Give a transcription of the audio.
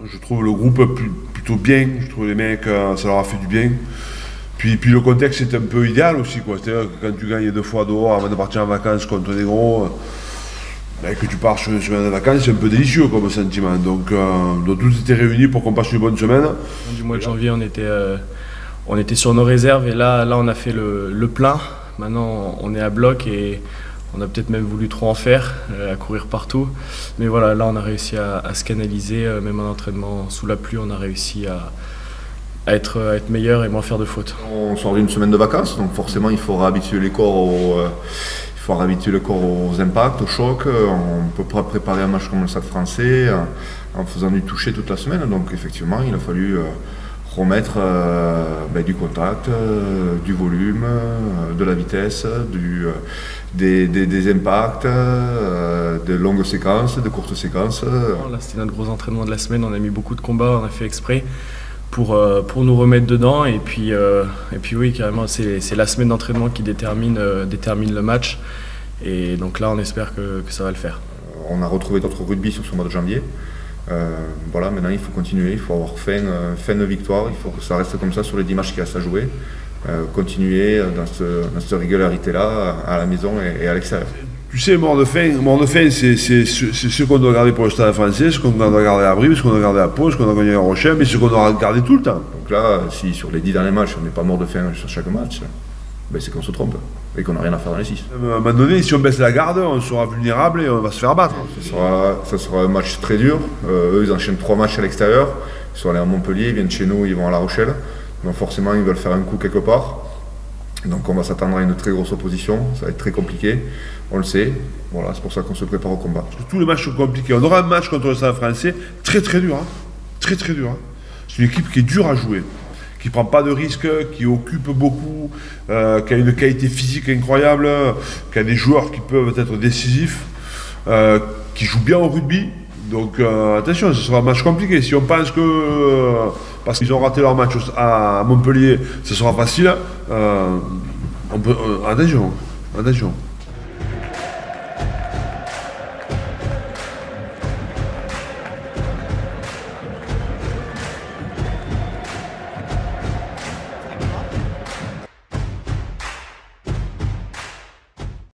Je trouve le groupe plutôt bien. Je trouve les mecs, ça leur a fait du bien. Puis le contexte est un peu idéal aussi, quoi. C'est-à-dire que quand tu gagnes 2 fois dehors avant de partir en vacances contre des gros, que tu pars sur une semaine de vacances, c'est un peu délicieux comme sentiment. Donc tout était réuni pour qu'on passe une bonne semaine. Du mois de janvier, on était sur nos réserves et là on a fait le plein. Maintenant, on est à bloc et on a peut-être même voulu trop en faire, à courir partout. Mais voilà, là, on a réussi à se canaliser, même en entraînement sous la pluie, on a réussi à être meilleur et moins faire de fautes. On sort d'une semaine de vacances, donc forcément, il faut réhabituer les corps aux impacts, aux chocs. On ne peut pas préparer un match comme le Stade Français en faisant du toucher toute la semaine. Donc effectivement, il a fallu remettre du contact, du volume, de la vitesse, des impacts, de longues séquences, de courtes séquences. Là, c'était notre gros entraînement de la semaine. On a mis beaucoup de combats, on a fait exprès pour nous remettre dedans. Et puis oui, carrément, c'est la semaine d'entraînement qui détermine le match. Et donc là, on espère que ça va le faire. On a retrouvé notre rugby sur ce mois de janvier. Voilà, maintenant il faut continuer, il faut avoir faim de victoire, il faut que ça reste comme ça sur les 10 matchs qu'il reste à jouer. Continuer dans cette régularité-là à la maison et à l'extérieur. Tu sais, mort de faim, c'est ce qu'on doit garder pour le Stade Français, ce qu'on doit garder à Brive, ce qu'on doit garder à Pau, ce qu'on doit gagner à Rochelle, mais ce qu'on doit garder tout le temps. Donc là, si sur les 10 derniers matchs, on n'est pas mort de faim sur chaque match, c'est qu'on se trompe et qu'on n'a rien à faire dans les 6. À un moment donné, si on baisse la garde, on sera vulnérable et on va se faire battre. Ça sera un match très dur. Eux, ils enchaînent 3 matchs à l'extérieur. Ils sont allés à Montpellier, ils viennent chez nous, ils vont à La Rochelle. Donc forcément, ils veulent faire un coup quelque part. Donc on va s'attendre à une très grosse opposition. Ça va être très compliqué. On le sait. Voilà, c'est pour ça qu'on se prépare au combat. Tous les matchs sont compliqués. On aura un match contre le Stade Français très très dur. Très très dur. C'est une équipe qui est dure à jouer, qui ne prend pas de risques, qui occupe beaucoup, qui a une qualité physique incroyable, qui a des joueurs qui peuvent être décisifs, qui jouent bien au rugby. Donc attention, ce sera un match compliqué. Si on pense que, parce qu'ils ont raté leur match à Montpellier, ce sera facile, attention.